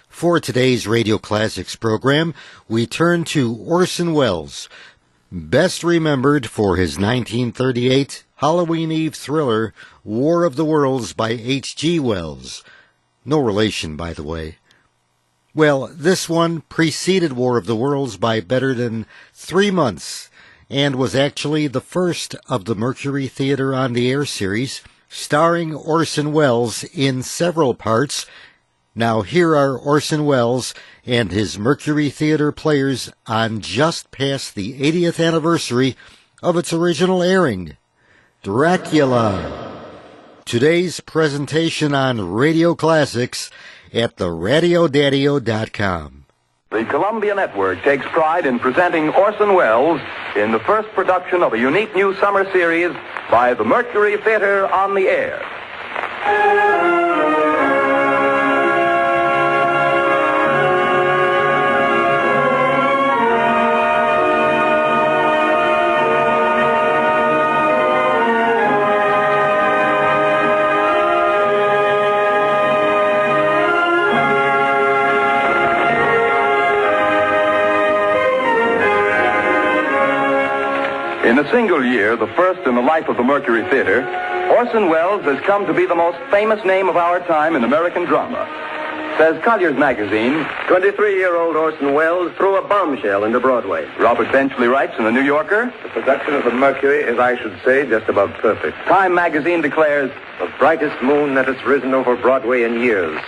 For today's Radio Classics program, we turn to Orson Welles, best remembered for his 1938 Halloween Eve thriller, War of the Worlds by H.G. Wells. No relation, by the way. Well, this one preceded War of the Worlds by better than 3 months, and was actually the first of the Mercury Theater on the Air series, starring Orson Welles in several parts. Now here are Orson Welles and his Mercury Theater players on just past the 80th anniversary of its original airing, Dracula. Today's presentation on Radio Classics at theradiodadio.com. The Columbia Network takes pride in presenting Orson Welles in the first production of a unique new summer series by the Mercury Theater on the Air. In a single year, the first in the life of the Mercury Theater, Orson Welles has come to be the most famous name of our time in American drama. Says Collier's magazine, 23-year-old Orson Welles threw a bombshell into Broadway. Robert Benchley writes in the New Yorker, The production of the Mercury is, I should say, just about perfect. Time magazine declares, The brightest moon that has risen over Broadway in years.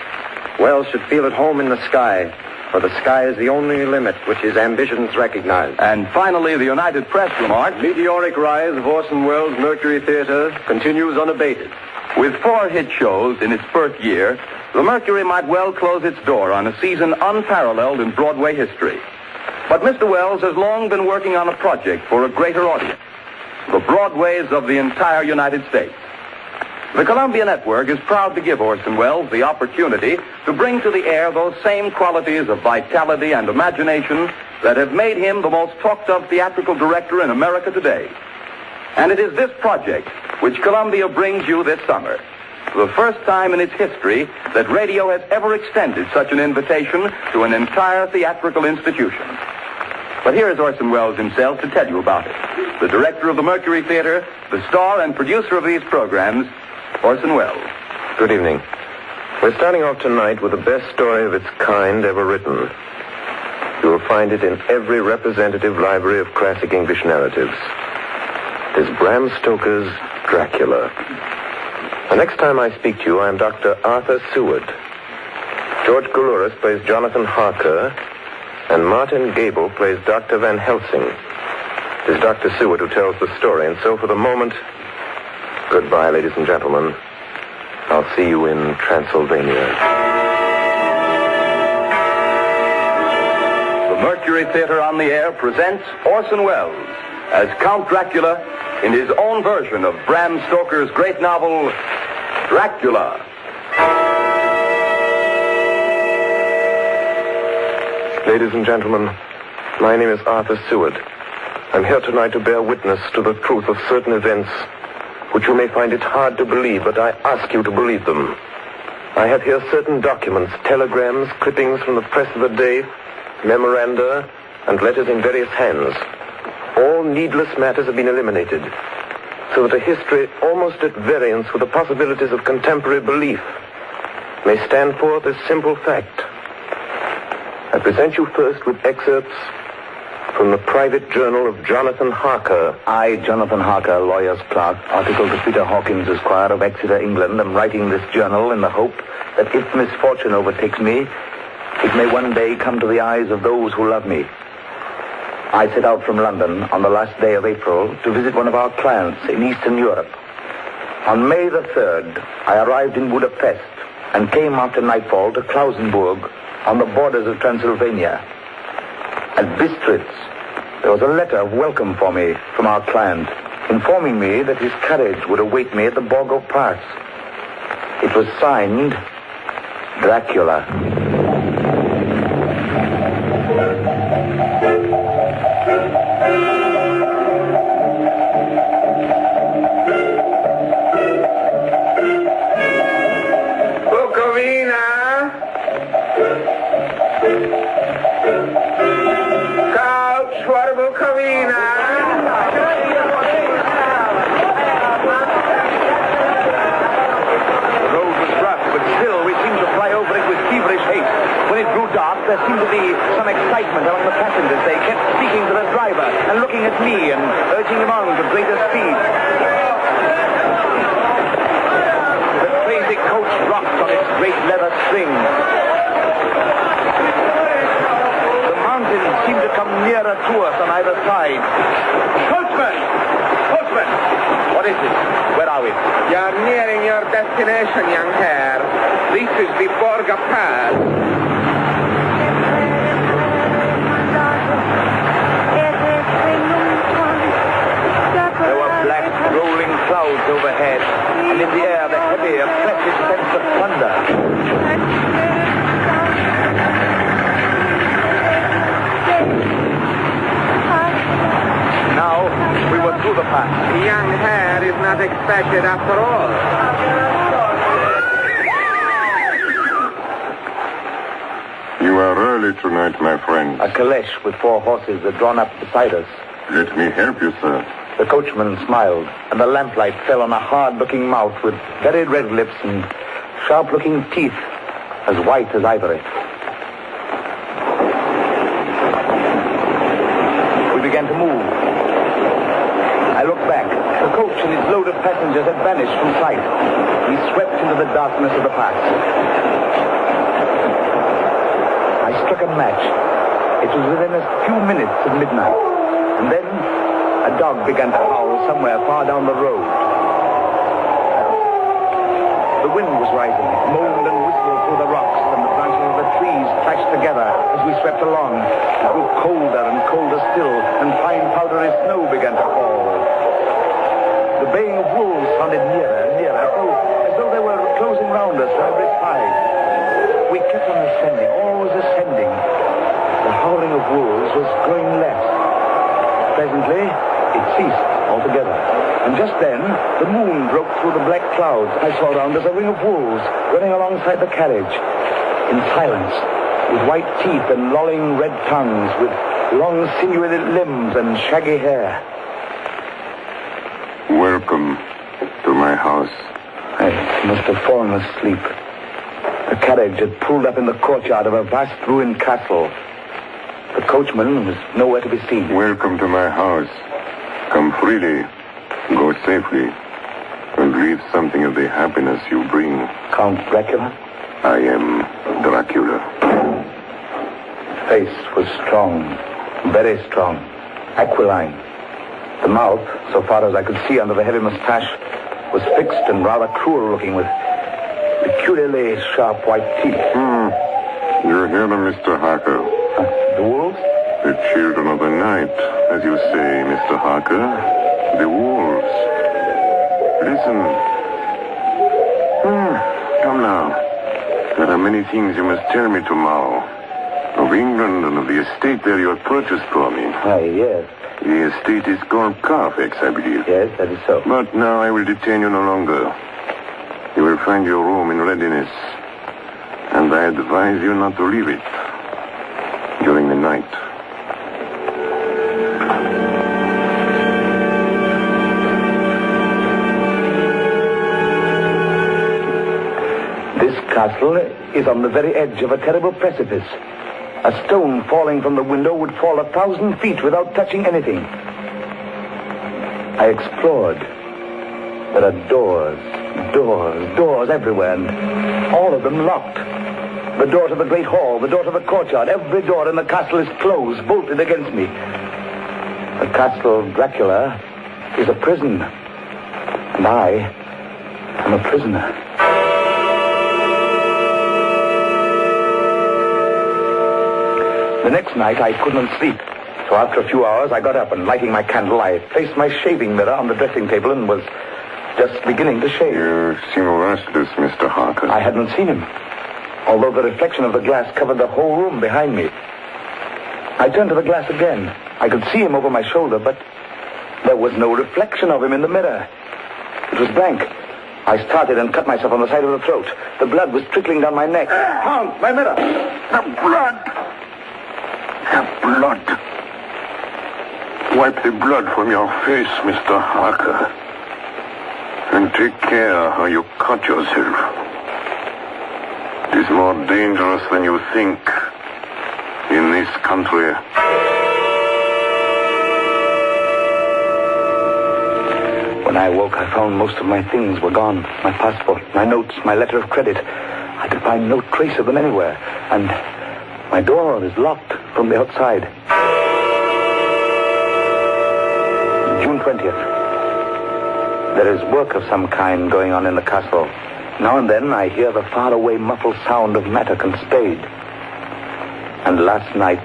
Welles should feel at home in the sky, for the sky is the only limit which his ambitions recognize. And finally, the United Press remarked, Meteoric rise of Orson Welles' Mercury Theater continues unabated. With 4 hit shows in its first year, the Mercury might well close its door on a season unparalleled in Broadway history. But Mr. Welles has long been working on a project for a greater audience, the Broadways of the entire United States. The Columbia Network is proud to give Orson Welles the opportunity to bring to the air those same qualities of vitality and imagination that have made him the most talked-of theatrical director in America today. And it is this project which Columbia brings you this summer, the first time in its history that radio has ever extended such an invitation to an entire theatrical institution. But here is Orson Welles himself to tell you about it. The director of the Mercury Theater, the star and producer of these programs, Orson Welles. Good evening. We're starting off tonight with the best story of its kind ever written. You will find it in every representative library of classic English narratives. It is Bram Stoker's Dracula. The next time I speak to you, I am Dr. Arthur Seward. George Goulouris plays Jonathan Harker, and Martin Gable plays Dr. Van Helsing. It is Dr. Seward who tells the story, and so for the moment, goodbye, ladies and gentlemen. I'll see you in Transylvania. The Mercury Theater on the Air presents Orson Welles as Count Dracula in his own version of Bram Stoker's great novel, Dracula. Ladies and gentlemen, my name is Arthur Seward. I'm here tonight to bear witness to the truth of certain events which you may find it hard to believe, but I ask you to believe them. I have here certain documents, telegrams, clippings from the press of the day, memoranda, and letters in various hands. All needless matters have been eliminated, so that a history almost at variance with the possibilities of contemporary belief may stand forth as simple fact. I present you first with excerpts from the private journal of Jonathan Harker. I, Jonathan Harker, lawyer's clerk, article to Peter Hawkins, Esquire of Exeter, England, am writing this journal in the hope that if misfortune overtakes me, it may one day come to the eyes of those who love me. I set out from London on the last day of April to visit one of our clients in Eastern Europe. On May the 3rd, I arrived in Budapest and came after nightfall to Klausenburg on the borders of Transylvania. At Bistritz, there was a letter of welcome for me from our client, informing me that his carriage would await me at the Borgo Pass. It was signed Dracula. there seemed to be some excitement among the passengers. They kept speaking to the driver and looking at me and urging him on to greater speed. The crazy coach rocked on its great leather strings. The mountains seemed to come nearer to us on either side. Coachman! Coachman! What is it? Where are we? You're nearing your destination, young hare. This is the Borga Pass. There were black, rolling clouds overhead, and in the air the heavy, oppressive sense of thunder. Now, we were through the pass. The young hare is not expected after all. You are early tonight, my friend. A caleche with 4 horses were drawn up beside us. Let me help you, sir. The coachman smiled, and the lamplight fell on a hard-looking mouth with very red lips and sharp-looking teeth as white as ivory. We began to move. I looked back. The coach and its load of passengers had vanished from sight. We swept into the darkness of the pass. I struck a match. It was within a few minutes of midnight. And then a dog began to howl somewhere far down the road. The wind was rising. It moaned and whistled through the rocks, and the branches of the trees clashed together as we swept along. It grew colder and colder still, and fine powdery snow began to fall. The baying of wolves sounded nearer and nearer, as though they were closing round us from every side. We kept on ascending, always ascending. The howling of wolves was growing less. Presently, it ceased altogether. And just then, the moon broke through the black clouds. I saw around us a ring of wolves running alongside the carriage. In silence, with white teeth and lolling red tongues, with long sinewy limbs and shaggy hair. Welcome to my house. I must have fallen asleep. The carriage had pulled up in the courtyard of a vast ruined castle. The coachman was nowhere to be seen. Welcome to my house. Come freely, go safely, and leave something of the happiness you bring. Count Dracula? I am Dracula. His face was strong, very strong, aquiline. The mouth, so far as I could see under the heavy mustache, was fixed and rather cruel-looking, with peculiarly sharp white teeth. You're here, Mr. Harker. The wolves? The children of the night, as you say, Mr. Harker. The wolves. Listen. Come now. There are many things you must tell me tomorrow. Of England and of the estate there you have purchased for me. Yes. The estate is called Carfax, I believe. Yes, that is so. But now I will detain you no longer. You will find your room in readiness. And I advise you not to leave it during the night. This castle is on the very edge of a terrible precipice. A stone falling from the window would fall 1,000 feet without touching anything. I explored. There are doors everywhere, and all of them locked. The door to the great hall, the door to the courtyard, every door in the castle is closed, bolted against me. The castle of Dracula is a prison, and I am a prisoner. The next night, I couldn't sleep. So after a few hours, I got up and, lighting my candle, I placed my shaving mirror on the dressing table and was just beginning to shave. You seem restless, Mr. Harker. I hadn't seen him, although the reflection of the glass covered the whole room behind me. I turned to the glass again. I could see him over my shoulder, but there was no reflection of him in the mirror. It was blank. I started and cut myself on the side of the throat. The blood was trickling down my neck. Count, my mirror! The blood! The blood! Wipe the blood from your face, Mr. Harker. And take care how you cut yourself. It is more dangerous than you think. this country. When I awoke, I found most of my things were gone. My passport, my notes, my letter of credit. I could find no trace of them anywhere. And my door is locked from the outside. June 20th. There is work of some kind going on in the castle. Now and then I hear the faraway muffled sound of mattock and spade. And last night,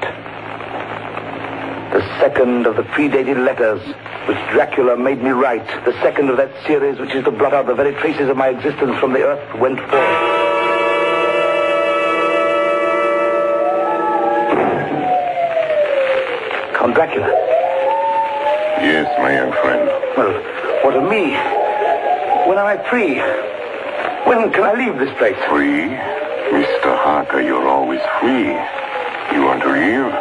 the second of the predated letters which Dracula made me write, the second of that series which is to blot out the very traces of my existence from the earth, went forth. Count Dracula. Yes, my young friend. Well, what of me? When am I free? When can I leave this place? Free? Mr. Harker, you're always free. You want to leave?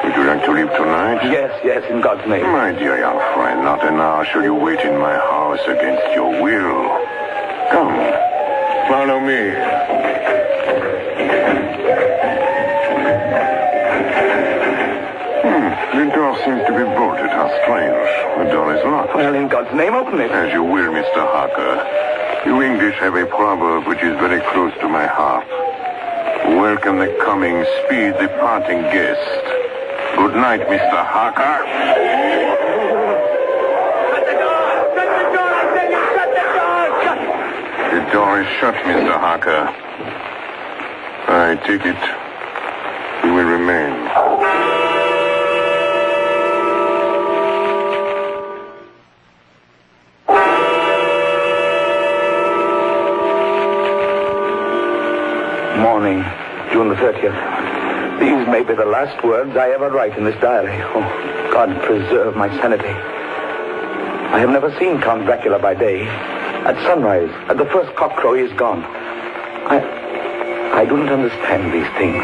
Would you like to leave tonight? Yes, in God's name. My dear young friend, not an hour shall you wait in my house against your will. Come, follow me. The door seems to be bolted. How strange. The door is locked. Well, in God's name, open it. As you will, Mr. Harker. You English have a proverb which is very close to my heart. Welcome the coming, speed the parting guest. Good night, Mr. Harker. Shut the door! Shut the door! I said you shut the door! Shut! The door is shut, Mr. Harker. I take it you will remain. Morning, June the 30th. These may be the last words I ever write in this diary. Oh, God preserve my sanity. I have never seen Count Dracula by day. At sunrise, at the first cockcrow, he is gone. I do not understand these things.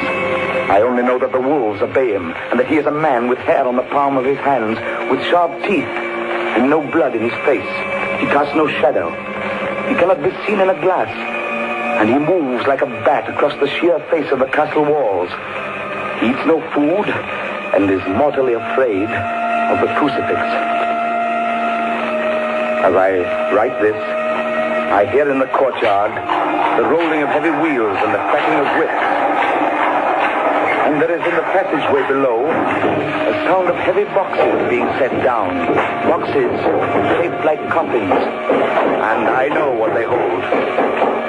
I only know that the wolves obey him, and that he is a man with hair on the palm of his hands, with sharp teeth, and no blood in his face. He casts no shadow. He cannot be seen in a glass. And he moves like a bat across the sheer face of the castle walls. He eats no food and is mortally afraid of the crucifix. As I write this, I hear in the courtyard the rolling of heavy wheels and the cracking of whips. And there is in the passageway below a sound of heavy boxes being set down. Boxes shaped like coffins. And I know what they hold.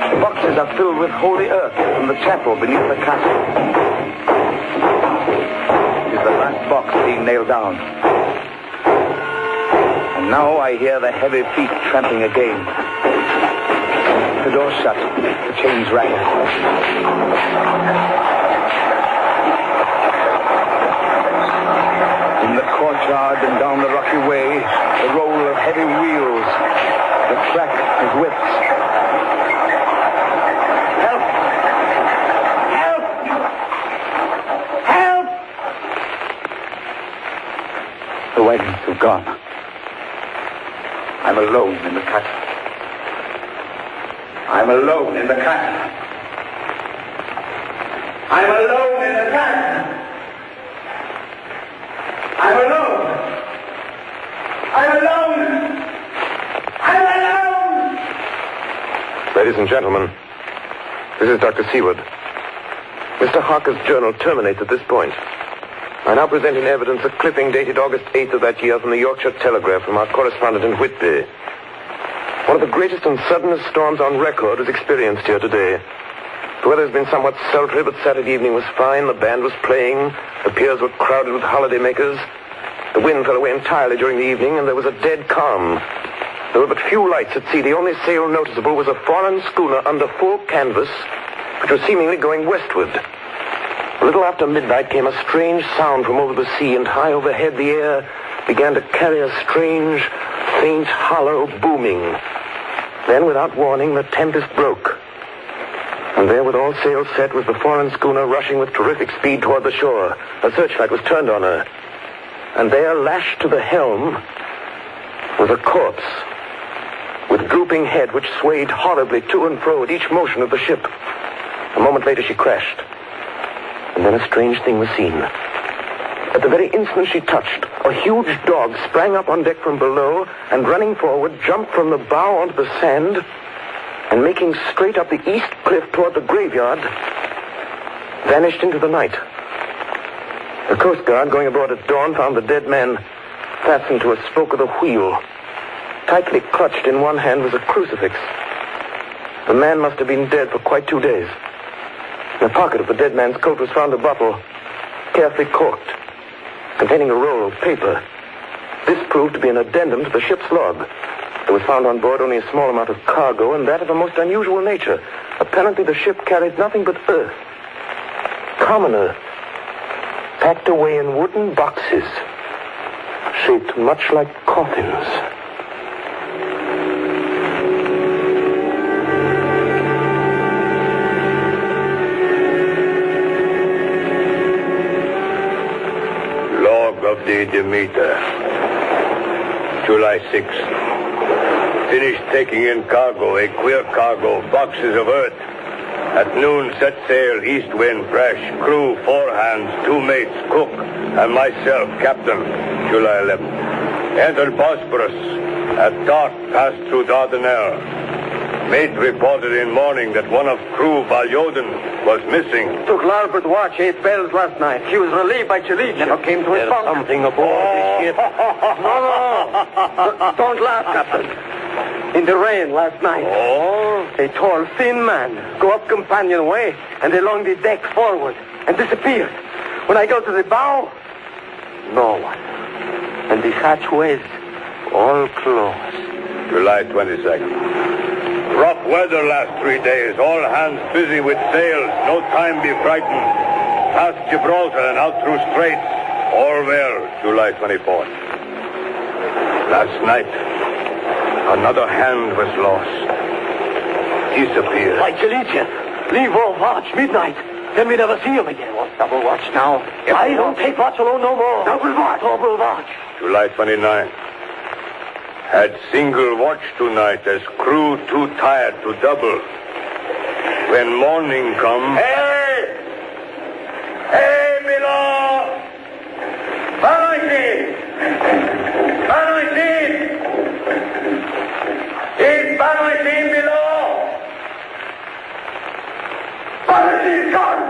The boxes are filled with holy earth from the chapel beneath the castle. It is the last box being nailed down. And now I hear the heavy feet tramping again. The door shut. The chains rattle. In the courtyard and down the rocky way, the roll of heavy wheels, the crack of whips. The wagons have gone. I'm alone in the castle. I'm alone in the castle. I'm alone in the castle. I'm alone. I'm alone. I'm alone. Ladies and gentlemen, this is Dr. Seward. Mr. Harker's journal terminates at this point. I now present in evidence a clipping dated August 8th of that year from the Yorkshire Telegraph from our correspondent in Whitby. One of the greatest and suddenest storms on record was experienced here today. The weather has been somewhat sultry, but Saturday evening was fine. The band was playing. The piers were crowded with holidaymakers. The wind fell away entirely during the evening, and there was a dead calm. There were but few lights at sea. The only sail noticeable was a foreign schooner under full canvas, which was seemingly going westward. A little after midnight came a strange sound from over the sea, and high overhead the air began to carry a strange, faint, hollow booming. Then, without warning, the tempest broke. And there, with all sails set, was the foreign schooner rushing with terrific speed toward the shore. A searchlight was turned on her. And there, lashed to the helm, was a corpse, with drooping head which swayed horribly to and fro at each motion of the ship. A moment later, she crashed. And then a strange thing was seen. At the very instant she touched, a huge dog sprang up on deck from below and, running forward, jumped from the bow onto the sand and, making straight up the east cliff toward the graveyard, vanished into the night. The Coast Guard, going aboard at dawn, found the dead man fastened to a spoke of the wheel. Tightly clutched in one hand was a crucifix. The man must have been dead for quite 2 days. In the pocket of the dead man's coat was found a bottle, carefully corked, containing a roll of paper. This proved to be an addendum to the ship's log. There was found on board only a small amount of cargo, and that of a most unusual nature. Apparently the ship carried nothing but earth. Common earth, packed away in wooden boxes, shaped much like coffins. Of the Demeter, July 6th. Finished taking in cargo, a queer cargo, boxes of earth. At noon, set sail, east wind, fresh. Crew, 4 hands, 2 mates, cook, and myself, captain, July 11th. Entered Bosporus. At dark, passed through Dardanelles. Mate reported in morning that one of crew, Balyoden, was missing. Took larboard watch, 8 bells last night. He was relieved by Chalik. Never came to his bunk. Something aboard the ship. No. Don't laugh, Captain. In the rain last night. Oh? A tall, thin man go up companionway and along the deck forward and disappeared. When I go to the bow, no one. And the hatchways all closed. July 22nd. Rough weather last 3 days. All hands busy with sails. No time be frightened. Past Gibraltar and out through straits. All well. July 24th. Last night, another hand was lost. Disappeared. Like Galicia. Leave off watch, midnight. Then we never see him again. What's double watch now? I don't take watch alone no more. Double watch. Double watch. July 29th. Had single watch tonight as crew too tired to double. When morning come... Hey! Hey, below! Banoitin! Banoitin! Is Banoitin below? Banoitin's gone!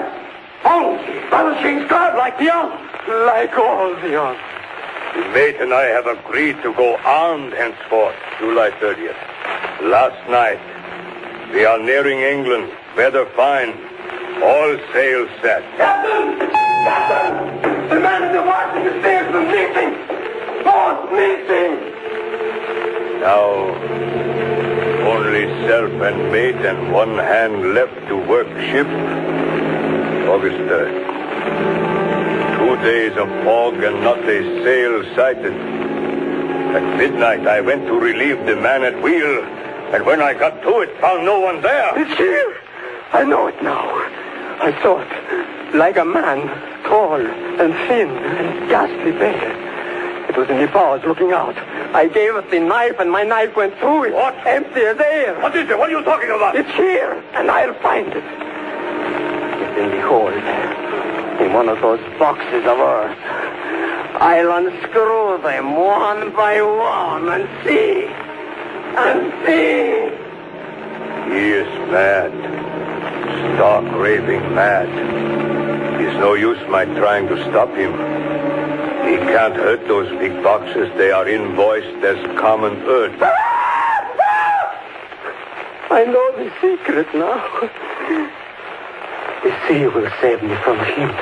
Banoitin's gone like the others. Like all the others. The mate and I have agreed to go armed henceforth, July 30th. Last night, we are nearing England. Weather fine. All sails set. Captain! Captain! The man in the watch in the stairs was missing! Both missing! Now, only self and mate and 1 hand left to work ship. August 3rd. 2 days of fog and not a sail sighted. At midnight, I went to relieve the man at wheel, and when I got to it, found no one there. It's here! I know it now. I saw it. Like a man, tall and thin and ghastly pale. It was in the bows looking out. I gave it the knife, and my knife went through it. What? Empty as air. What is it? What are you talking about? It's here, and I'll find it. It's in the hold. In one of those boxes of earth. I'll unscrew them one by one and see. And see. He is mad. Stark raving mad. It's no use my trying to stop him. He can't hurt those big boxes. They are invoiced as common earth. I know the secret now. The sea will save me from him.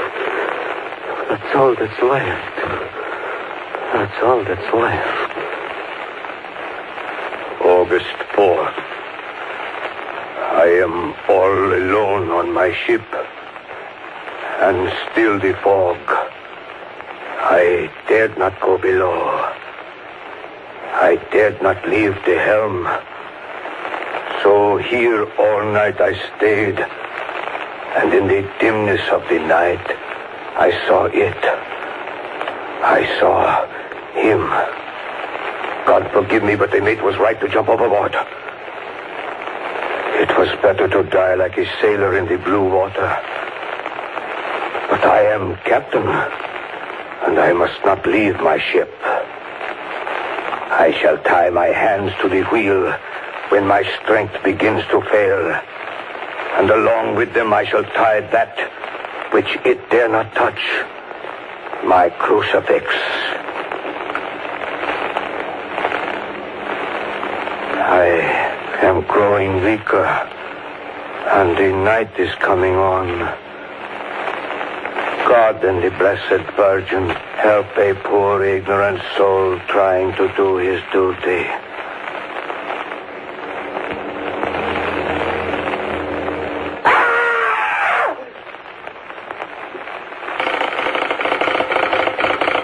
That's all that's left. That's all that's left. August 4th. I am all alone on my ship. And still the fog. I dared not go below. I dared not leave the helm. So here all night I stayed. And in the dimness of the night, I saw it. I saw him. God forgive me, but the mate was right to jump overboard. It was better to die like a sailor in the blue water. But But I am captain, and I must not leave my ship. I shall tie my hands to the wheel when my strength begins to fail, and along with them I shall tie that which it dare not touch, my crucifix. I am growing weaker, and the night is coming on. God and the Blessed Virgin help a poor ignorant soul trying to do his duty.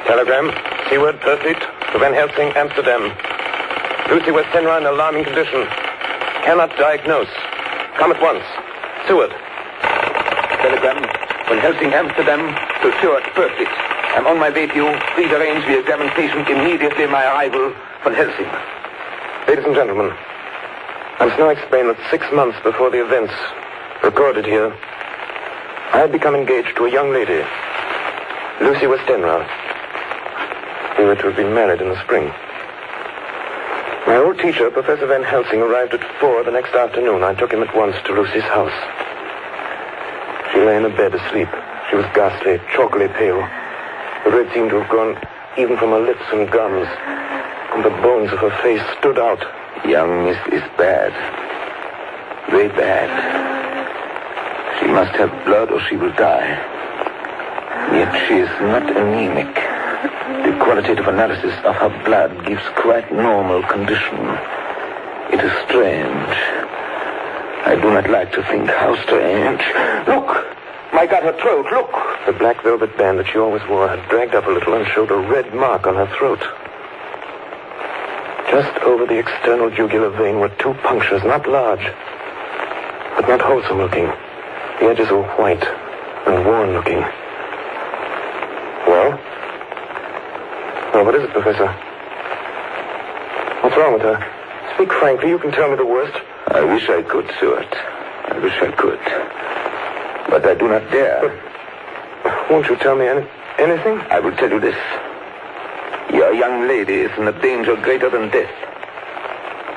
Telegram. Seaward, Purfleet, to Van Helsing, Amsterdam. Lucy Westenra in alarming condition. Cannot diagnose. Come at once. Seward. Telegram. Van Helsing, Amsterdam, to Stuart, Purfleet. I'm on my way to you. Please arrange the examination immediately my arrival, Van Helsing. Ladies and gentlemen, I must now explain that 6 months before the events recorded here, I had become engaged to a young lady, Lucy Westenra. We were to have been married in the spring. My old teacher, Professor Van Helsing, arrived at 4 the next afternoon. I took him at once to Lucy's house. She lay in a bed asleep. She was ghastly, chalkily pale. The red seemed to have gone even from her lips and gums, and the bones of her face stood out. Young Miss is bad. Very bad. She must have blood or she will die. Yet she is not anemic. The qualitative analysis of her blood gives quite normal condition. It is strange. I do not like to think how strange. Look! My God, her throat, look! The black velvet band that she always wore had dragged up a little and showed a red mark on her throat. Just over the external jugular vein were 2 punctures, not large, but not wholesome looking. The edges were white and worn looking. Well? Well, what is it, Professor? What's wrong with her? Speak frankly, you can tell me the worst. I wish I could, Stuart. I wish I could. But I do not dare. But won't you tell me anything? I will tell you this. Your young lady is in a danger greater than death.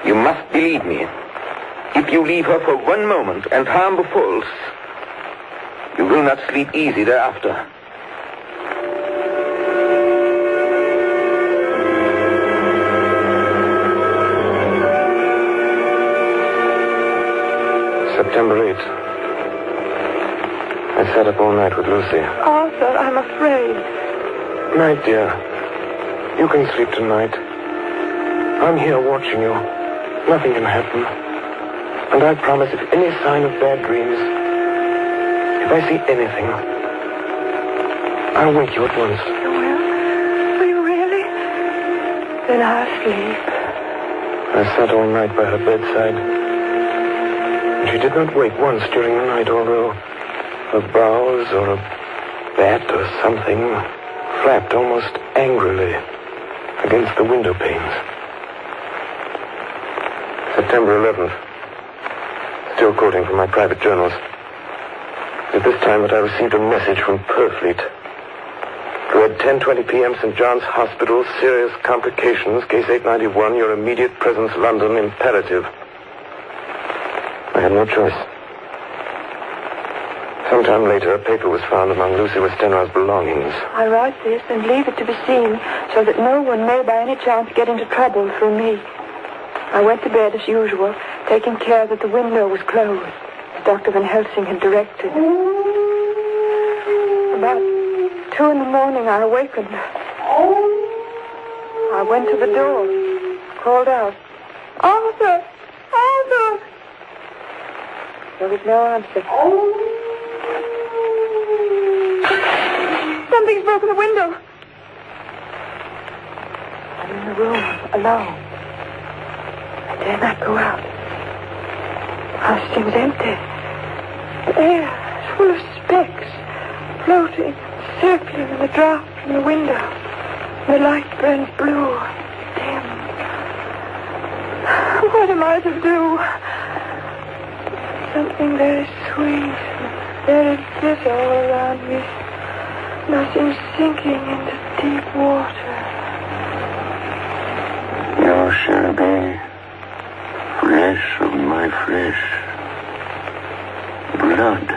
You must believe me. If you leave her for 1 moment and harm befalls, you will not sleep easy thereafter. September 8th. I sat up all night with Lucy. Arthur, I'm afraid. Night, dear. You can sleep tonight. I'm here watching you. Nothing can happen. And I promise if any sign of bad dreams, if I see anything, I'll wake you at once. You will? Will you really? Then I'll sleep. I sat all night by her bedside. She did not wake once during the night, although her brows or a bat or something flapped almost angrily against the window panes. September 11th. Still quoting from my private journals. At this time that I received a message from Purfleet. Read 10:20 p.m. St. John's Hospital, serious complications, case 891, your immediate presence, London, imperative. I had no choice. Sometime later, a paper was found among Lucy Westenra's belongings. I write this and leave it to be seen so that no one may by any chance get into trouble through me. I went to bed as usual, taking care that the window was closed, as Dr. Van Helsing had directed. About 2 in the morning, I awakened. I went to the door, called out, "Arthur! Arthur!" There was no answer. Something's broken the window. I'm in the room, alone. I dare not go out. The house seems empty. The air is full of specks, floating, circling in the draught from the window. The light burns blue, dim. What am I to do? Something very sweet and very bitter all around me. Nothing sinking into deep water. You shall be flesh of my flesh, blood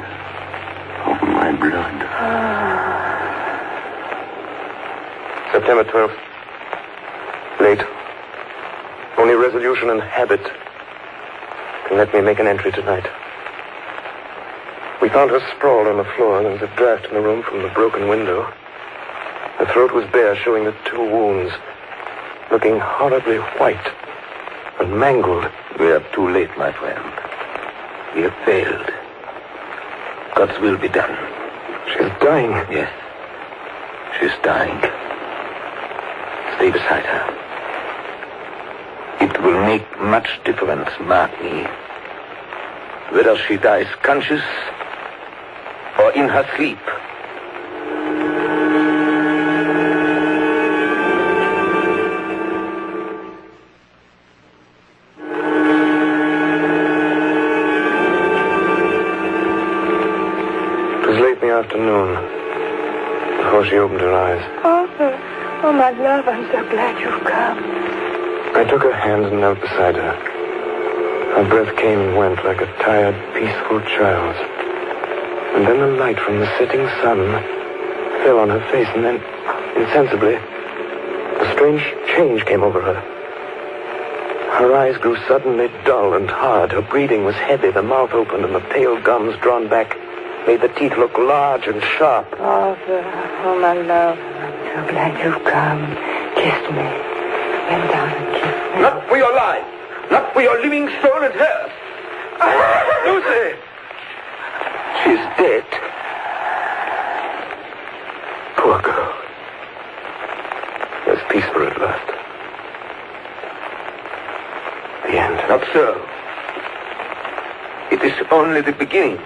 of my blood. September 12th. Late. Only resolution and habit can let me make an entry tonight. We found her sprawled on the floor. There was a draft in the room from the broken window. Her throat was bare, showing the 2 wounds, looking horribly white and mangled. We are too late, my friend. We have failed. God's will be done. She's dying. Yes. She's dying. Stay beside her. It will make much difference, mark me, whether she dies conscious or in her sleep. It was late in the afternoon before she opened her eyes. Arthur, oh, my love, I'm so glad you've come. I took her hand and knelt beside her. Her breath came and went like a tired, peaceful child's. And then the light from the setting sun fell on her face, and then, insensibly, a strange change came over her. Her eyes grew suddenly dull and hard. Her breathing was heavy, the mouth opened, and the pale gums drawn back made the teeth look large and sharp. Arthur, oh, my love, I'm so glad you've come. Kiss me. Bend down and kiss me. Not for your life. Not for your living soul and hers. Lucy! She's dead. Poor girl. There's peace for her at last. The end. Not so. It is only the beginning.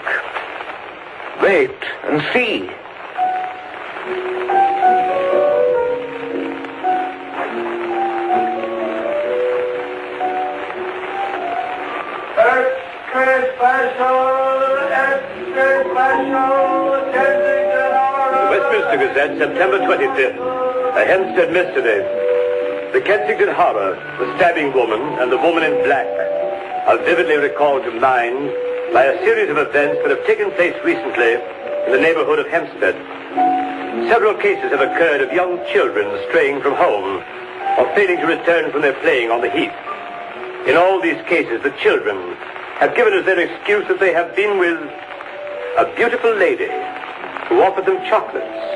Wait and see. Westminster Gazette, September 25th. A Hempstead mystery. The Kensington Horror, the stabbing woman, and the woman in black are vividly recalled to mind by a series of events that have taken place recently in the neighborhood of Hempstead. Several cases have occurred of young children straying from home or failing to return from their playing on the heath. In all these cases, the children have given as their excuse that they have been with a beautiful lady who offered them chocolates.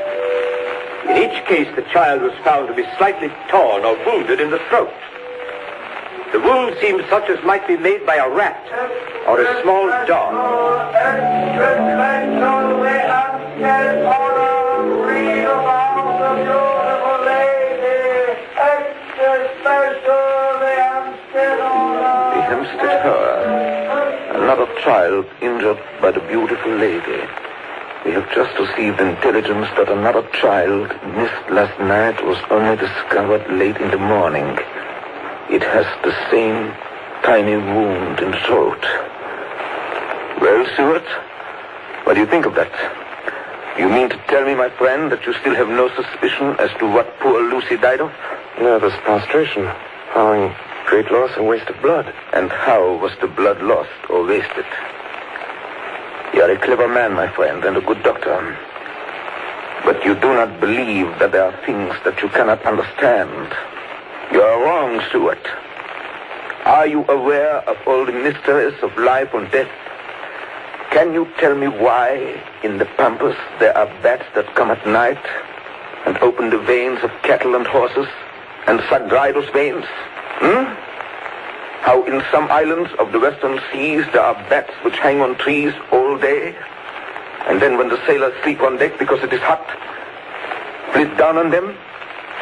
In each case, the child was found to be slightly torn or wounded in the throat. The wound seemed such as might be made by a rat or a small dog. The Hempstead Horror. Another child injured by the beautiful lady. We have just received intelligence that another child missed last night was only discovered late in the morning. It has the same tiny wound in the throat. Well, Stuart, what do you think of that? You mean to tell me, my friend, that you still have no suspicion as to what poor Lucy died of? Nervous prostration, following great loss and waste of blood. And how was the blood lost or wasted? You are a clever man, my friend, and a good doctor. But you do not believe that there are things that you cannot understand. You are wrong, Stuart. Are you aware of all the mysteries of life and death? Can you tell me why in the pampas there are bats that come at night and open the veins of cattle and horses and suck dry those veins? How in some islands of the western seas there are bats which hang on trees all day, and then when the sailors sleep on deck because it is hot, split down on them,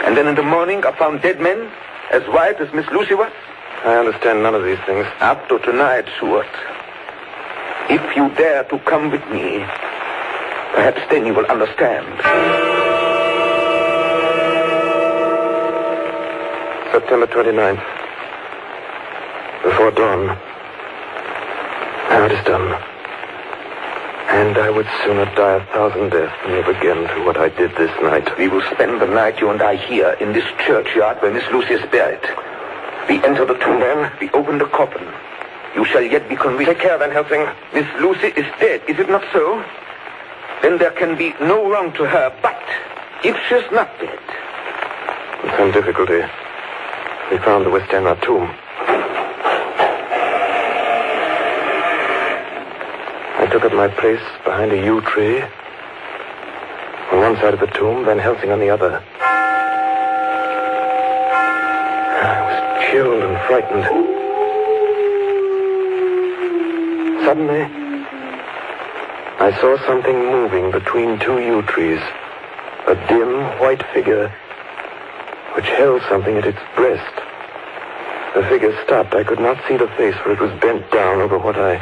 and then in the morning are found dead men as white as Miss Lucy was? I understand none of these things. Up to tonight, Stuart. If you dare to come with me, perhaps then you will understand. September 29th. Before dawn. Now it is done. And I would sooner die 1,000 deaths than live again through what I did this night. We will spend the night, you and I, here in this churchyard where Miss Lucy is buried. We enter the tomb, then we open the coffin. You shall yet be convinced. Take care, Van Helsing. Miss Lucy is dead, is it not so? Then there can be no wrong to her, but if she's not dead... With some difficulty, we found the West End tomb. I took up my place behind a yew tree. On one side of the tomb, Van Helsing on the other. I was chilled and frightened. Suddenly, I saw something moving between two yew trees. A dim, white figure which held something at its breast. The figure stopped. I could not see the face, for it was bent down over what I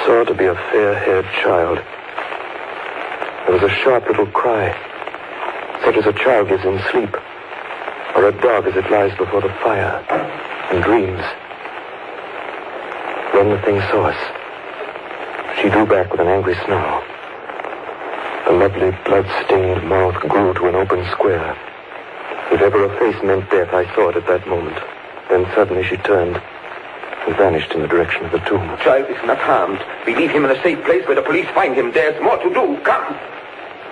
saw to be a fair-haired child. There was a sharp little cry, such as a child gives in sleep, or a dog as it lies before the fire and dreams. Then the thing saw us. She drew back with an angry snarl. The lovely, blood-stained mouth grew to an open square. If ever a face meant death, I saw it at that moment. Then suddenly she turned and vanished in the direction of the tomb. The child is not harmed. We leave him in a safe place where the police find him. There's more to do. Come.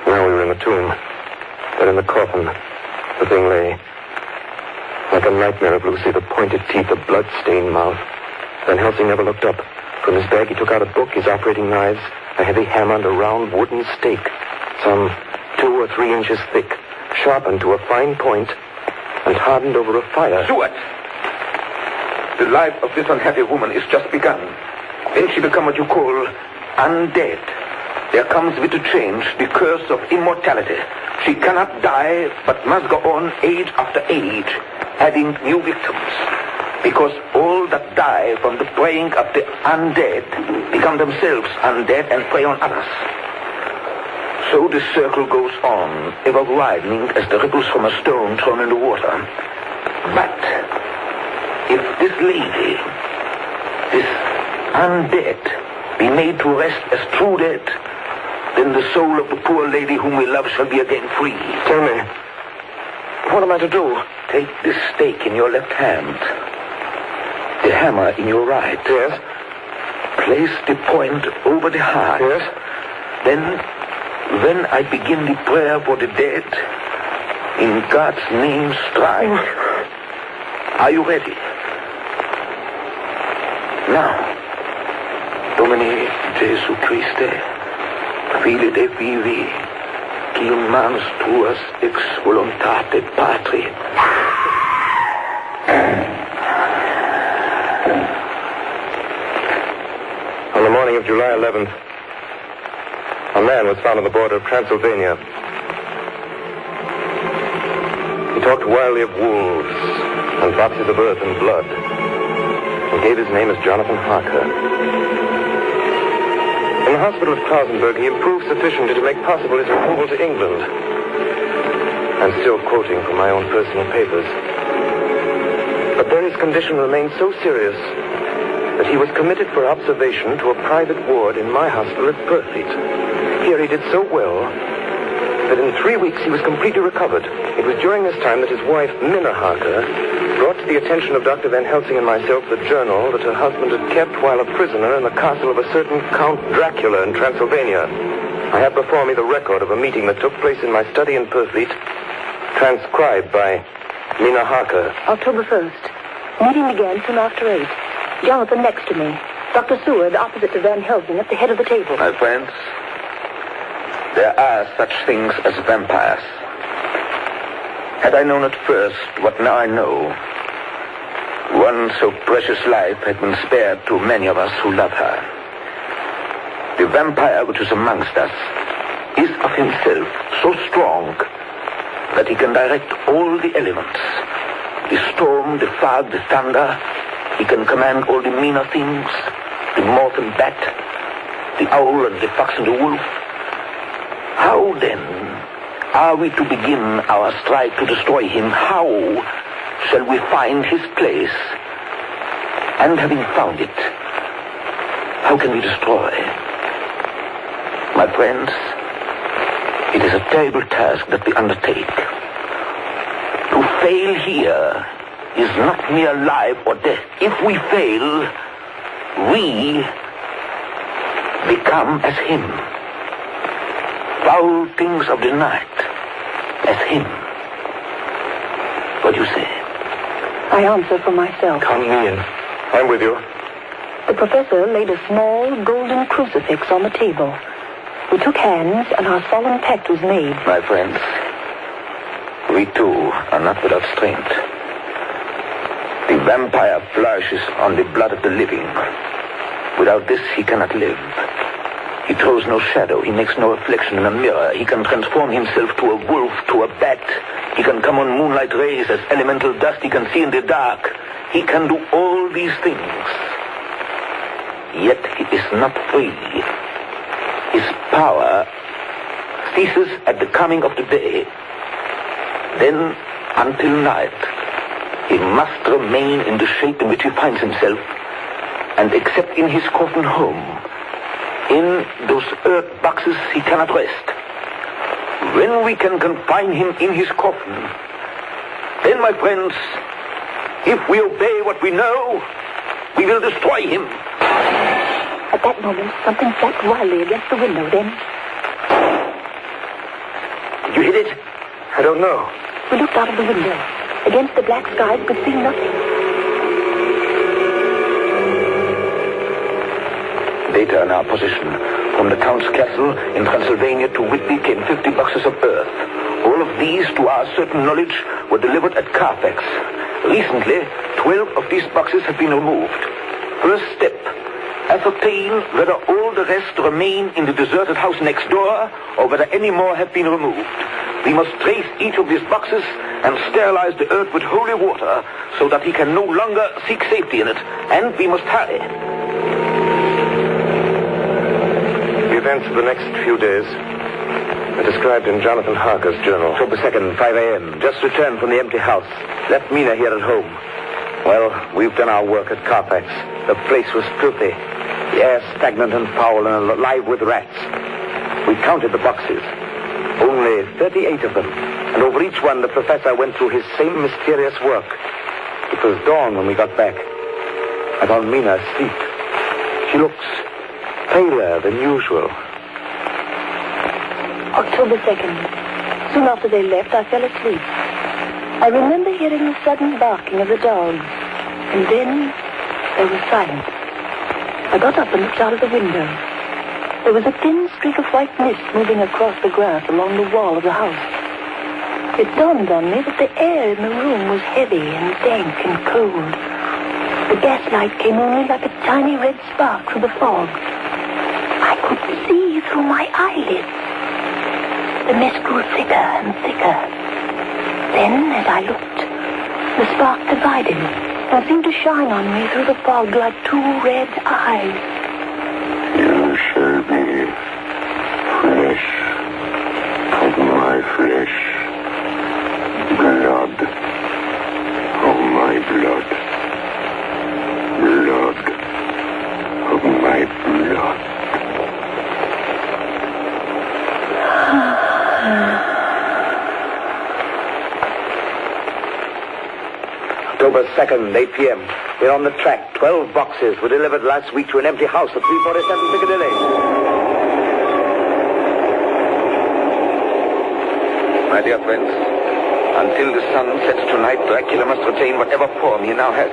Now we were in the tomb. Then in the coffin, the thing lay. Like a nightmare of Lucy, the pointed teeth, the blood-stained mouth. Van Helsing never looked up. From his bag he took out a book, his operating knives, a heavy hammer, and a round wooden stake, some 2 or 3 inches thick, sharpened to a fine point, and hardened over a fire. Stewart! The life of this unhappy woman is just begun. Then she become what you call undead. There comes with the change the curse of immortality. She cannot die, but must go on age after age, adding new victims. Because all that die from the preying of the undead become themselves undead and prey on others. So the circle goes on, ever widening as the ripples from a stone thrown in the water. But if this lady, this undead, be made to rest as true dead, then the soul of the poor lady whom we love shall be again free. Tell me, what am I to do? Take this stake in your left hand, the hammer in your right. Yes. Place the point over the heart. Yes. Then, when I begin the prayer for the dead, in God's name strike. Are you ready? Now, Domine Jesu Christe, Fili de vivi, qui manus tuas ex voluntate Patri. On the morning of July 11th, a man was found on the border of Transylvania. He talked wildly of wolves and boxes of earth and blood, and gave his name as Jonathan Harker. In the hospital of Klausenberg, he improved sufficiently to make possible his removal to England. I'm still quoting from my own personal papers. But then his condition remained so serious that he was committed for observation to a private ward in my hospital at Purfleet. Here he did so well that in 3 weeks he was completely recovered. It was during this time that his wife, Minna Harker, brought to the attention of Dr. Van Helsing and myself the journal that her husband had kept while a prisoner in the castle of a certain Count Dracula in Transylvania. I have before me the record of a meeting that took place in my study in Purfleet, transcribed by Minna Harker. October 1st. Meeting began soon after 8. Jonathan next to me. Dr. Seward opposite to Van Helsing at the head of the table. My friends, there are such things as vampires. Had I known at first what now I know, one so precious life had been spared to many of us who love her. The vampire which is amongst us is of himself so strong that he can direct all the elements. The storm, the fog, the thunder. He can command all the meaner things, the moth and bat, the owl and the fox and the wolf. How then are we to begin our strike to destroy him? How shall we find his place? And having found it, how can we destroy? My friends, it is a terrible task that we undertake. To fail here is not mere life or death. If we fail, we become as him. Foul things of the night, as him. What do you say? I answer for myself. Count me in. I'm with you. The professor laid a small golden crucifix on the table. We took hands, and our solemn pact was made. My friends, we too are not without strength. The vampire flourishes on the blood of the living. Without this, he cannot live. He throws no shadow. He makes no reflection in a mirror. He can transform himself to a wolf, to a bat. He can come on moonlight rays as elemental dust. He can see in the dark. He can do all these things. Yet he is not free. His power ceases at the coming of the day. Then, until night, he must remain in the shape in which he finds himself, and except in his coffin home, in those earth boxes, he cannot rest. When we can confine him in his coffin, then, my friends, if we obey what we know, we will destroy him. At that moment, something flapped wildly against the window. Then, did you hit it? I don't know. we looked out of the window. Against the black sky, we could see nothing. Data in our possession. From the Count's castle in Transylvania to Whitby came 50 boxes of earth. All of these, to our certain knowledge, were delivered at Carfax. Recently, 12 of these boxes have been removed. First step, ascertain whether all the rest remain in the deserted house next door, or whether any more have been removed. We must trace each of these boxes and sterilize the earth with holy water, so that he can no longer seek safety in it. And we must hurry. The events of the next few days are described in Jonathan Harker's journal. October 2nd, 5 a.m. Just returned from the empty house. Left Mina here at home. Well, we've done our work at Carfax. The place was filthy. The air stagnant and foul and alive with rats. We counted the boxes. Only 38 of them. And over each one, the professor went through his same mysterious work. It was dawn when we got back. I found Mina asleep. She looks paler than usual. October 2nd. Soon after they left, I fell asleep. I remember hearing the sudden barking of the dogs. And then there was silence. I got up and looked out of the window. There was a thin streak of white mist moving across the grass along the wall of the house. It dawned on me that the air in the room was heavy and dank and cold. The gaslight came only like a tiny red spark through the fog. I could see through my eyelids. The mist grew thicker and thicker. Then, as I looked, the spark divided and seemed to shine on me through the fog like two red eyes. You shall be flesh of my flesh, blood of my blood, blood of my blood. October 2nd, 8 p.m. We're on the track. 12 boxes were delivered last week to an empty house at 347 Piccadilly. My dear friends, until the sun sets tonight, Dracula must retain whatever form he now has.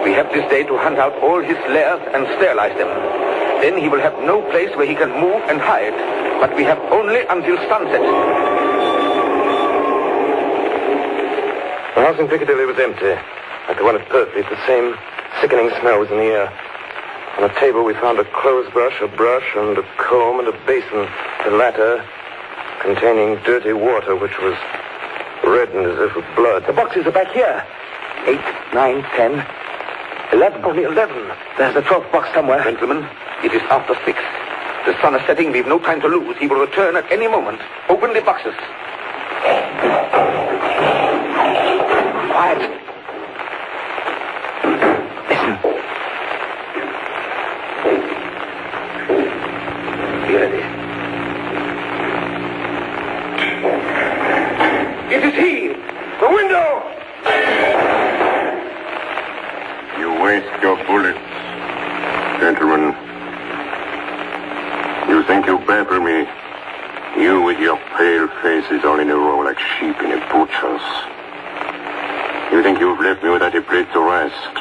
We have this day to hunt out all his lairs and sterilize them. Then he will have no place where he can move and hide. But we have only until sunset. The house in Piccadilly was empty. Like the one at Purfleet, the same sickening smell was in the air. On a table we found a clothes brush, a brush, and a comb, and a basin. The latter containing dirty water, which was reddened as if with blood. The boxes are back here. 8, 9, 10, 11. Only 11. There's a 12th box somewhere. Gentlemen, it is after 6. The sun is setting. We've no time to lose. He will return at any moment. Open the boxes. Quiet. Listen. Be ready. pamper me. You with your pale faces all in a row like sheep in a butcher's. You think you've left me without a place to rest.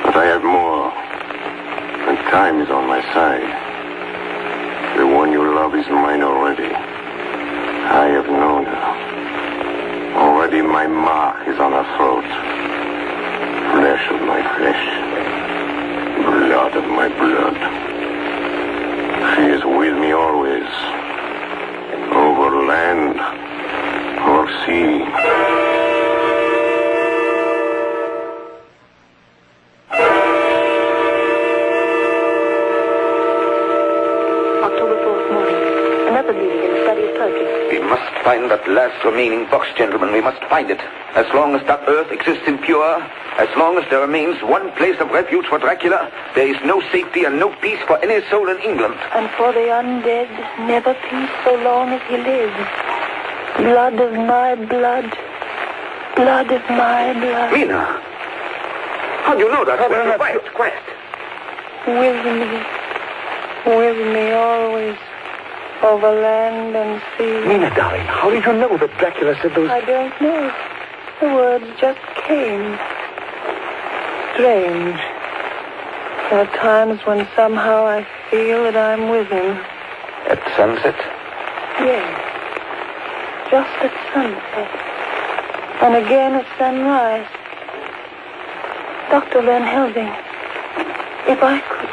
But I have more. And time is on my side. The one you love is mine already. I have known her. Already my mark is on her throat. Flesh of my flesh. Blood of my blood. She is with me always. Over land or sea. October 4th morning. Another meeting in the study of poetry. We must find that last remaining box, gentlemen. We must find it. As long as that earth exists impure, as long as there remains one place of refuge for Dracula, there is no safety and no peace for any soul in England. And for the undead, never peace so long as he lives. Blood of my blood. Blood of my blood. Mina! How do you know that? Quiet. With me always. Over land and sea. Mina, darling, how did you know that Dracula said those... I don't know. The words just came. Strange. There are times when somehow I feel that I'm with him. At sunset? Yes. Just at sunset. And again at sunrise. Dr. Van Helsing, if I could...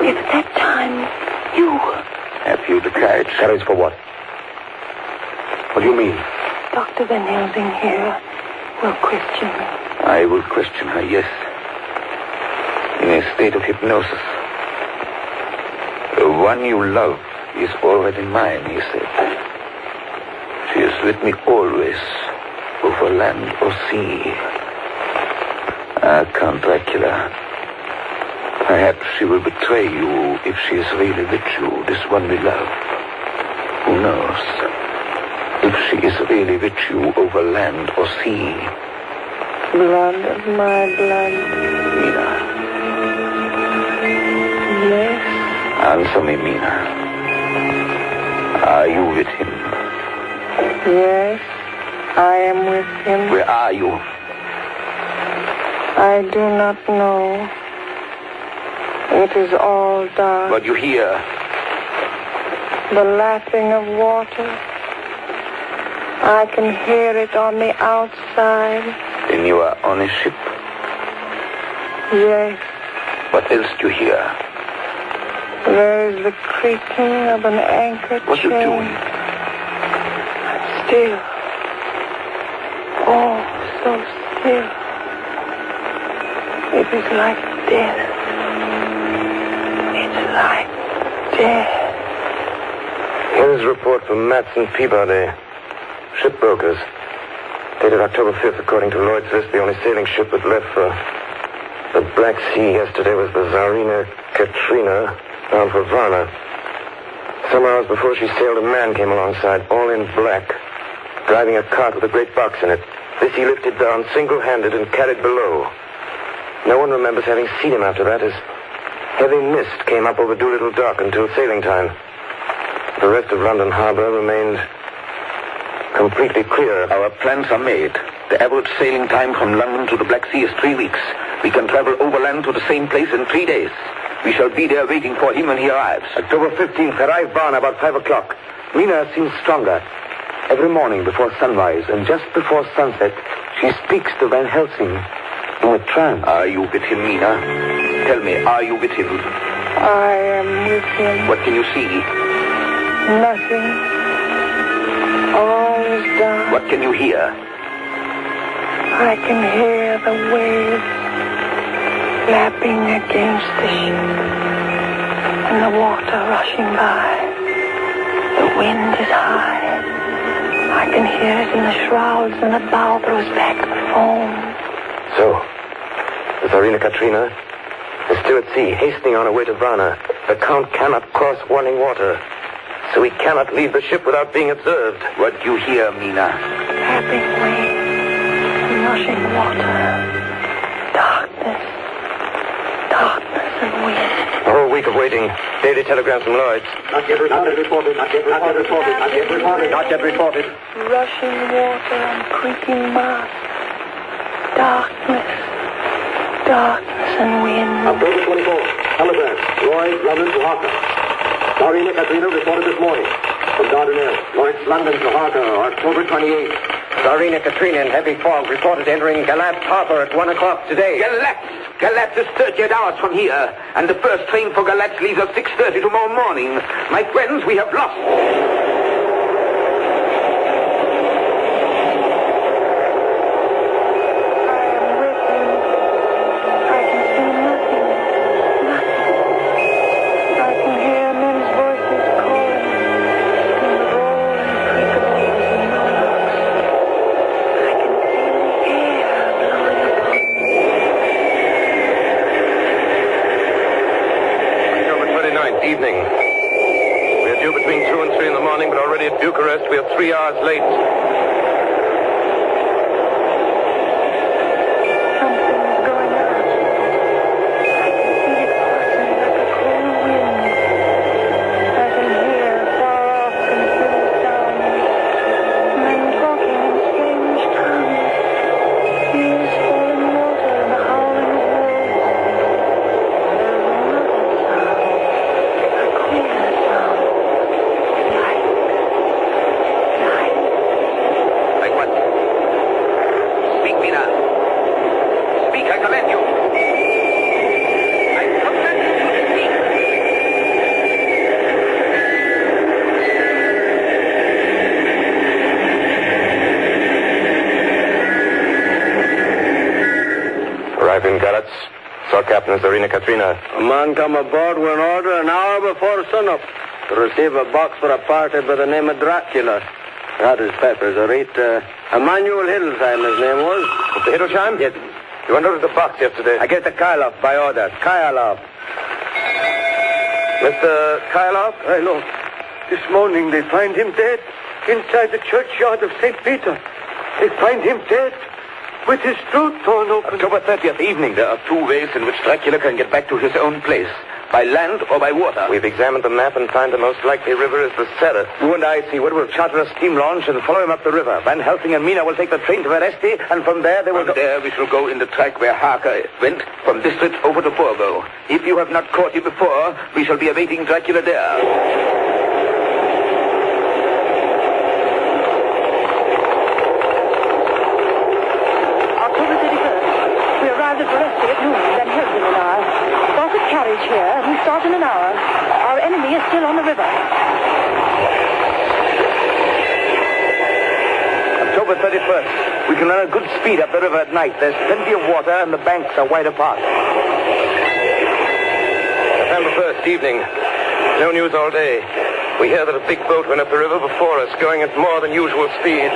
If at that time you... Have you the courage? Courage for what? What do you mean? Dr. Van Helsing here will question me. I will question her, yes. In a state of hypnosis. The one you love is already mine, he said. She is with me always, over land or sea. Ah, Count Dracula. Perhaps she will betray you if she is really with you, this one we love. Who knows? If she is really with you over land or sea. Blood of my blood. Mina. Yes? Answer me, Mina. Are you with him? Yes, I am with him. Where are you? I do not know. It is all dark. What you hear? The lapping of water. I can hear it on the outside. Then you are on a ship. Yes. What else do you hear? There is the creaking of an anchor chain. What are you doing? Still. Oh, so still. It is like death. It's like death. Here's a report from Matson Peabody, shipbrokers. Dated October 5th, according to Lloyd's list, the only sailing ship that left for the Black Sea yesterday was the Tsarina Katrina, bound for Varna. Some hours before she sailed, a man came alongside, all in black, driving a cart with a great box in it. This he lifted down single-handed and carried below. No one remembers having seen him after that, as heavy mist came up over Doolittle Dock until sailing time. The rest of London Harbor remained completely clear. Our plans are made. The average sailing time from London to the Black Sea is 3 weeks. We can travel overland to the same place in 3 days. We shall be there waiting for him when he arrives. October 15th, arrive Varna about 5 o'clock. Mina seems stronger. Every morning before sunrise and just before sunset, she speaks to Van Helsing in a trance. Are you with him, Mina? Tell me, are you with him? I am with him. What can you see? Nothing. All is dark. What can you hear? I can hear the waves lapping against the ship and the water rushing by. The wind is high. I can hear it in the shrouds and the bow throws back the foam. So, the Tsarina Katrina is still at sea, hastening on her way to Varna. The Count cannot cross running water, so he cannot leave the ship without being observed. What do you hear, Mina? Lapping waves, rushing water, darkness and wind. The whole week of waiting. Daily telegrams from Lloyd's. Not yet reported. Not yet reported. Rushing water and creaking mast. Darkness and wind. October 24th. Telegram. Lloyd's, London to Harker. Darina Katrina reported this morning. From Dardanelles. Lloyd's, London to Harker, October 28th. Darina Katrina in heavy fog reported entering Galatz Harbor at 1 o'clock today. Galatz is 38 hours from here, and the first train for Galatz leaves at 6:30 tomorrow morning. My friends, we have lost. Evening. We are due between 2 and 3 in the morning, but already at Bucharest we are 3 hours late. Something's going on. I can see it passing like a cold wind. I can hear far off confused sounds. Men talking in strange tongues. Tears falling water and the howling of wolves. Arrived in Galatz. Saw Captain Darina Katrina. A man come aboard with an order an hour before sunup to receive a box for a party by the name of Dracula. That is peppers, all right. Emmanuel Hildesheim, his name was. Mr. Hildesheim? Yes. You went out of the box yesterday. I get the Kylov by order. Kylov. Mr. Kylov? Hey, look. This morning they find him dead inside the churchyard of St. Peter. They find him dead with his throat torn open. October 30th evening, there are 2 ways in which Dracula can get back to his own place. By land or by water. We've examined the map and find the most likely river is the Serra. You and I, Seward, will charter a steam launch and follow him up the river. Van Helsing and Mina will take the train to Veresti, and from there they will From there we shall go in the track where Harker went from District over to Borgo. If you have not caught him before, we shall be awaiting Dracula there. Here, and we start in an hour. Our enemy is still on the river. October 31st. We can run a good speed up the river at night. There's plenty of water, and the banks are wide apart. November 1st, evening. No news all day. We hear that a big boat went up the river before us, going at more than usual speed.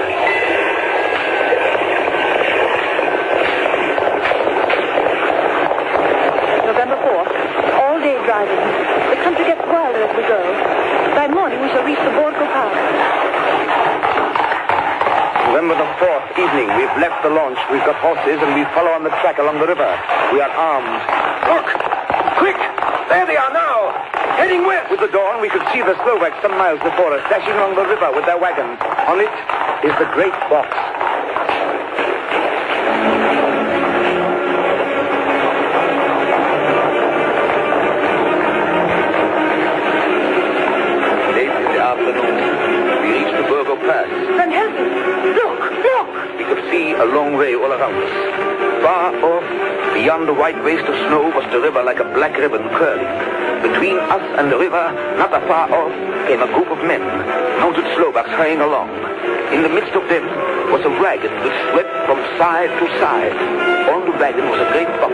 November 4th. All-day driving. The country gets wilder as we go. By morning, we shall reach the Borgo Pass. November the 4th, evening. We've left the launch. We've got horses, and we follow on the track along the river. We are armed. Look! Quick! There they are now! Heading west! With the dawn, we could see the Slovaks some miles before us, dashing along the river with their wagons. On it is the great box. Late in the afternoon, we reached the Borgo Pass. Van Helsing, look! We could see a long way all around us. Far off, beyond the white waste of snow, was the river like a black ribbon curling. Between us and the river, not afar off, came a group of men, mounted Slovaks hurrying along. In the midst of them was a wagon which swept from side to side. On the wagon was a great box.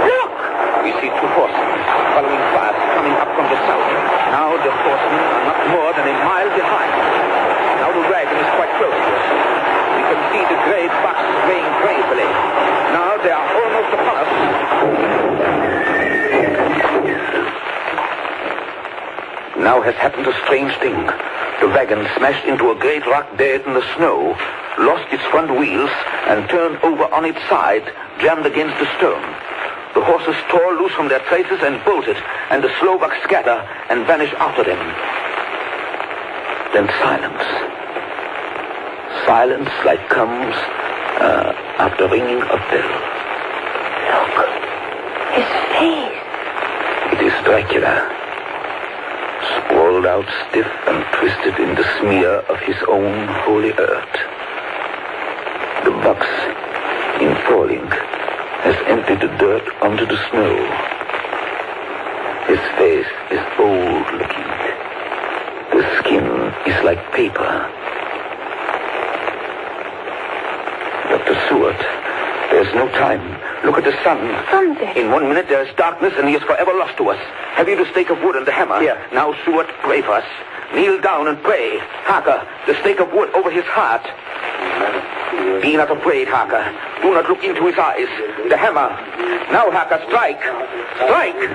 Look! We see 2 horsemen following fast, coming up from the south. Now the horsemen are not more than a mile behind. Now the wagon is quite close to us. We can see the great box swaying gracefully. Now they are almost upon us. Now has happened a strange thing. The wagon smashed into a great rock bed in the snow, lost its front wheels, and turned over on its side, jammed against a stone. The horses tore loose from their traces and bolted, and the Slovaks scatter and vanish after them. Then silence. Silence like comes after ringing a bell. Look. His face. It is Dracula. Sprawled out stiff and twisted in the smear of his own holy earth. The box, in falling, has emptied the dirt onto the snow. His face is old-looking. The skin is like paper. Dr. Seward, there's no time. Look at the sun. Sunset. In 1 minute there is darkness and he is forever lost to us. Have you the stake of wood and the hammer? Here. Now, Seward, pray for us. Kneel down and pray. Harker, the stake of wood over his heart. Be not afraid, Harker. Do not look into his eyes. The hammer. Now, Harker, strike. Strike!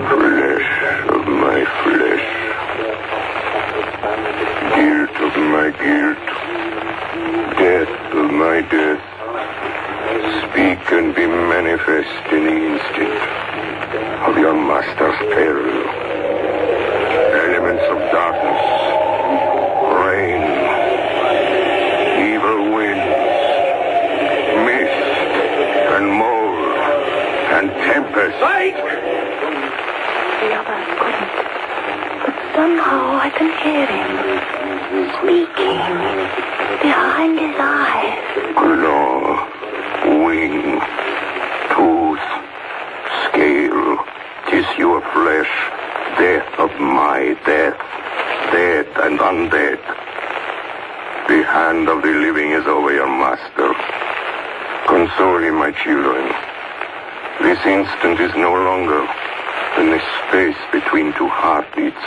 Flesh of my flesh. Guilt of my guilt. Death of my death. Speak and be manifest in the instant of your master's peril. Elements of darkness, rain, evil winds, mist, and mold, and tempest. Strike! The others couldn't. But somehow I can hear him speaking behind his eyes. Claw, wing, tooth, scale, tissue of flesh, death of my death, dead and undead. The hand of the living is over your master. Console him, my children. This instant is no longer than the space between two heartbeats.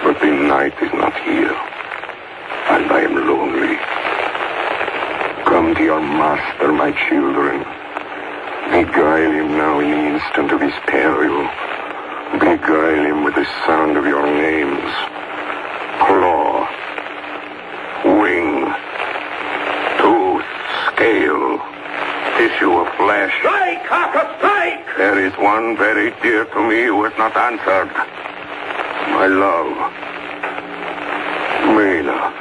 But the night is not here, and I am lonely. Come to your master, my children. Beguile him now in the instant of his peril. Beguile him with the sound of your names. Claw, wing, tooth, scale, tissue of flesh. Strike, Harker, strike! There is one very dear to me who has not answered. My love, Mina.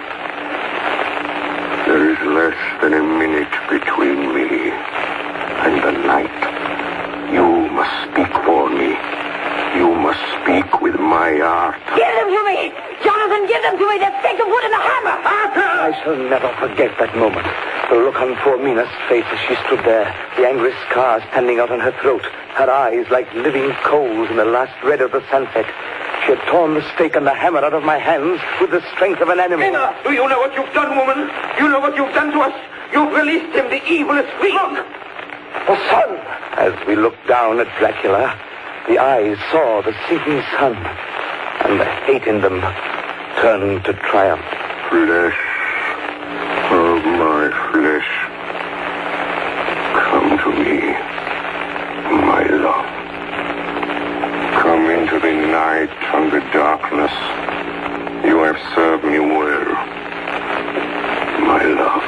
There is less than a minute between me and the night. You must speak for me. You must speak with my heart. Give them to me! Jonathan, give them to me! The stake of wood and the hammer! I shall never forget that moment. The look on poor Mina's face as she stood there, the angry scar standing out on her throat, her eyes like living coals in the last red of the sunset. She had torn the stake and the hammer out of my hands with the strength of an animal. Mina, do you know what you've done, woman? You know what you've done to us? You've released him. The evil is free. Look! The sun! As we looked down at Dracula, the eyes saw the sinking sun, and the hate in them turned to triumph. Flesh of my flesh. Come to me, my love. Come into the night and the darkness. You have served me well, my love.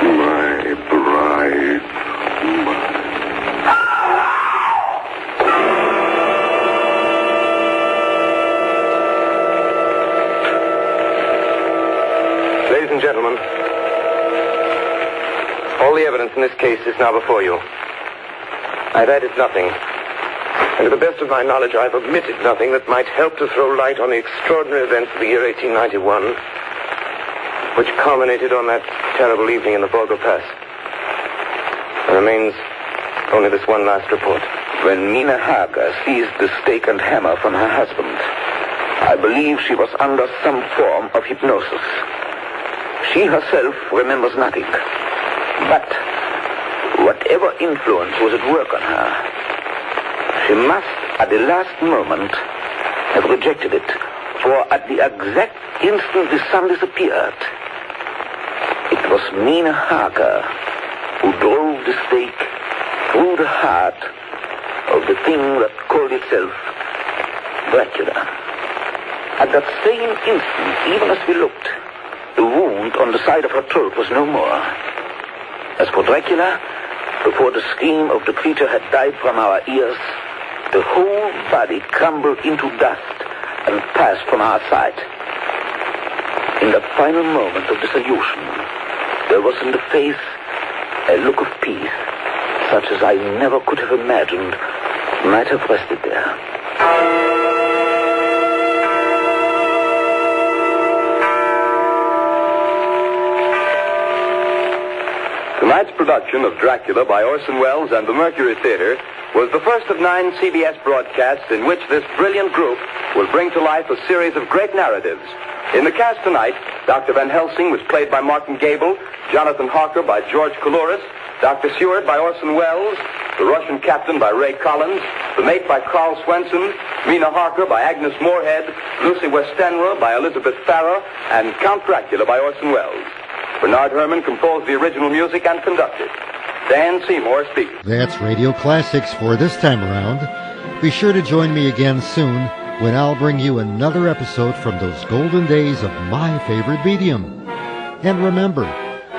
My bride. Ladies and gentlemen, all the evidence in this case is now before you. I've added nothing. And to the best of my knowledge, I've omitted nothing that might help to throw light on the extraordinary events of the year 1891, which culminated on that terrible evening in the Volga Pass. There remains only this one last report. When Mina Harker seized the stake and hammer from her husband, I believe she was under some form of hypnosis. She herself remembers nothing. But whatever influence was at work on her, she must, at the last moment, have rejected it. For at the exact instant the sun disappeared, it was Mina Harker who drove the stake through the heart of the thing that called itself Dracula. At that same instant, even as we looked, The wound on the side of her throat was no more. As for Dracula, before the scream of the creature had died from our ears, the whole body crumbled into dust and passed from our sight. In the final moment of dissolution, there was in the face a look of peace, such as I never could have imagined might have rested there. Tonight's production of Dracula by Orson Welles and the Mercury Theater was the first of 9 CBS broadcasts in which this brilliant group will bring to life a series of great narratives. In the cast tonight, Dr. Van Helsing was played by Martin Gable, Jonathan Harker by George Coulouris, Dr. Seward by Orson Welles, the Russian Captain by Ray Collins, the Mate by Carl Swenson, Mina Harker by Agnes Moorhead, Lucy Westenra by Elizabeth Farrar, and Count Dracula by Orson Welles. Bernard Herrmann composed the original music and conducted. Dan Seymour speaking. That's Radio Classics for this time around. Be sure to join me again soon when I'll bring you another episode from those golden days of my favorite medium. And remember,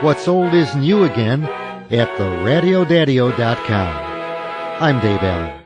what's old is new again at theradiodaddio.com. I'm Dave Allen.